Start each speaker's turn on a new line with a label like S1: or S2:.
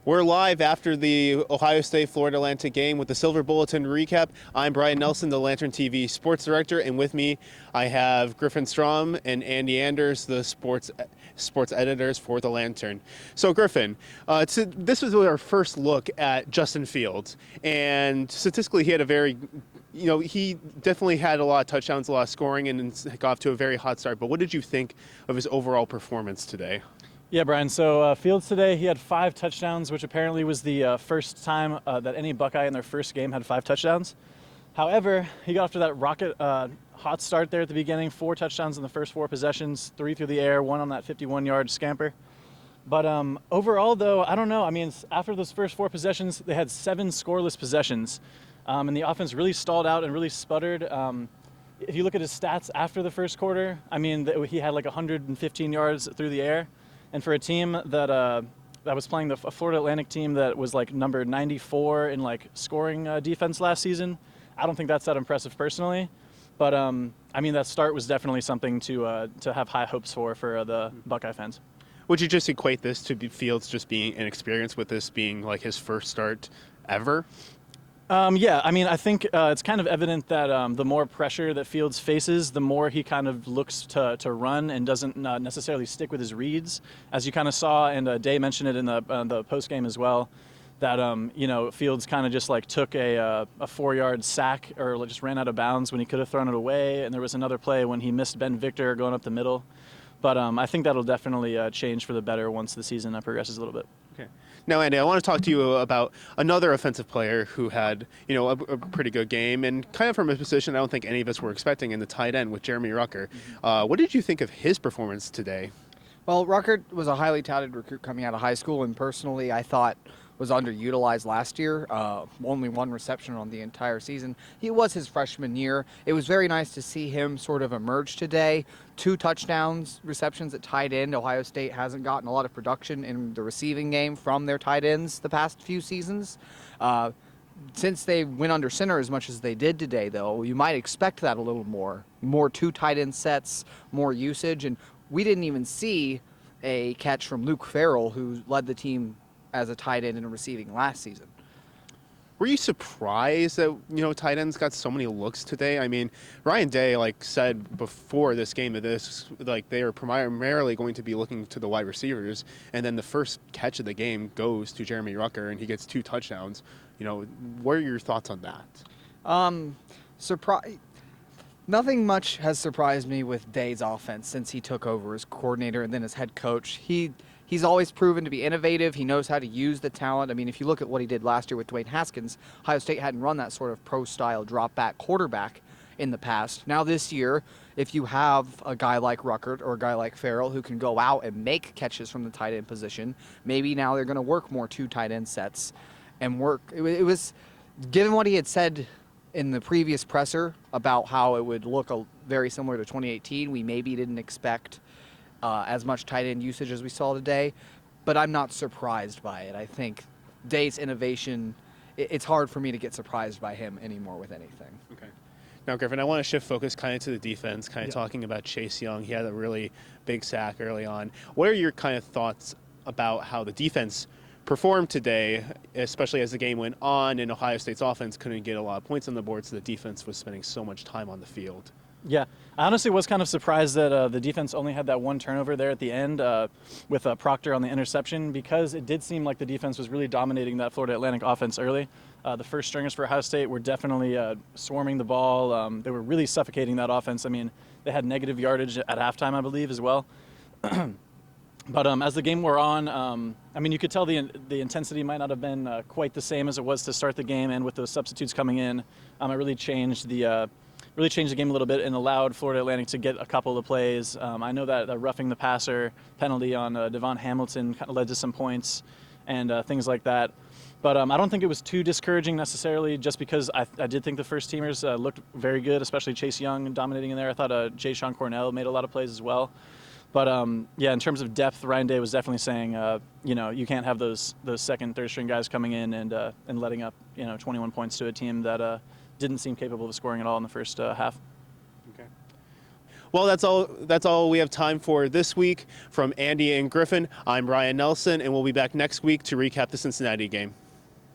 S1: We're live after the Ohio State-Florida Atlantic game with the Silver Bulletin recap. I'm Brian Nelson, the Lantern TV sports director, and with me I have Griffin Strom and Andy Anders, the sports editors for the Lantern. So Griffin, this was our first look at Justin Fields, and statistically he had a very he definitely had a lot of touchdowns, a lot of scoring, and got off to a very hot start. But what did you think of his overall performance today?
S2: Yeah, Brian. So Fields today, he had 5 touchdowns, which apparently was the first time that any Buckeye in their first game had 5 touchdowns. However, he got off to that rocket hot start there at the beginning. 4 touchdowns in the first 4 possessions, 3 through the air, 1 on that 51-yard scamper. But overall, though, I don't know. I mean, after those first 4 possessions, they had 7 scoreless possessions. And the offense really stalled out and really sputtered. If you look at his stats after the first quarter, I mean, he had like 115 yards through the air. And for a team that was playing a Florida Atlantic team that was like number 94 in like scoring defense last season, I don't think that's that impressive personally. But I mean, that start was definitely something to have high hopes for the Buckeye fans.
S1: Would you just equate this to Fields just being inexperienced with this being like his first start ever?
S2: Yeah, I mean, I think it's kind of evident that the more pressure that Fields faces, the more he kind of looks to run and doesn't necessarily stick with his reads, as you kind of saw, and Day mentioned it in the postgame as well, that Fields kind of just like took a 4-yard sack or just ran out of bounds when he could have thrown it away, and there was another play when he missed Ben Victor going up the middle. But I think that'll definitely change for the better once the season progresses a little bit.
S1: Okay. Now, Andy, I want to talk to you about another offensive player who had, a pretty good game, and kind of from a position I don't think any of us were expecting in the tight end with Jeremy Rucker. What did you think of his performance today?
S3: Well, Rucker was a highly touted recruit coming out of high school, and personally I thought was underutilized last year. Only 1 reception on the entire season. He was his freshman year. It was very nice to see him sort of emerge today. 2 touchdowns, receptions at tight end. Ohio State hasn't gotten a lot of production in the receiving game from their tight ends the past few seasons. Since they went under center as much as they did today, though, you might expect that a little more. More 2 tight end sets, more usage, and we didn't even see a catch from Luke Farrell, who led the team as a tight end in receiving last season.
S1: Were you surprised that, tight ends got so many looks today? I mean, Ryan Day, said before this game that they are primarily going to be looking to the wide receivers, and then the first catch of the game goes to Jeremy Rucker, and he gets 2 touchdowns. What are your thoughts on that?
S3: Nothing much has surprised me with Day's offense since he took over as coordinator and then as head coach. He's always proven to be innovative. He knows how to use the talent. I mean, if you look at what he did last year with Dwayne Haskins, Ohio State hadn't run that sort of pro-style drop-back quarterback in the past. Now this year, if you have a guy like Rucker or a guy like Farrell who can go out and make catches from the tight end position, maybe now they're going to work more 2 tight end sets and work. It was, given what he had said in the previous presser about how it would look very similar to 2018, we maybe didn't expect as much tight end usage as we saw today, but I'm not surprised by it. I think Day's innovation, it's hard for me to get surprised by him anymore with anything.
S1: Okay. Now, Griffin, I want to shift focus kind of to the defense, talking about Chase Young. He had a really big sack early on. What are your kind of thoughts about how the defense performed today, especially as the game went on and Ohio State's offense couldn't get a lot of points on the board, so the defense was spending so much time on the field?
S2: Yeah, I honestly was kind of surprised that the defense only had that 1 turnover there at the end with Proctor on the interception, because it did seem like the defense was really dominating that Florida Atlantic offense early. The first stringers for Ohio State were definitely swarming the ball. They were really suffocating that offense. I mean, they had negative yardage at halftime, I believe, as well. But as the game wore on, I mean, you could tell the intensity might not have been quite the same as it was to start the game, and with those substitutes coming in, it really changed the game a little bit and allowed Florida Atlantic to get a couple of plays. I know that the roughing the passer penalty on Devon Hamilton kind of led to some points and things like that. But I don't think it was too discouraging necessarily, just because I did think the first teamers looked very good, especially Chase Young dominating in there. I thought Jay Sean Cornell made a lot of plays as well. But yeah, in terms of depth, Ryan Day was definitely saying, you can't have those second, third string guys coming in and letting up 21 points to a team that didn't seem capable of scoring at all in the first half.
S1: Okay. Well, that's all we have time for this week. From Andy and Griffin, I'm Brian Nelson, and we'll be back next week to recap the Cincinnati game.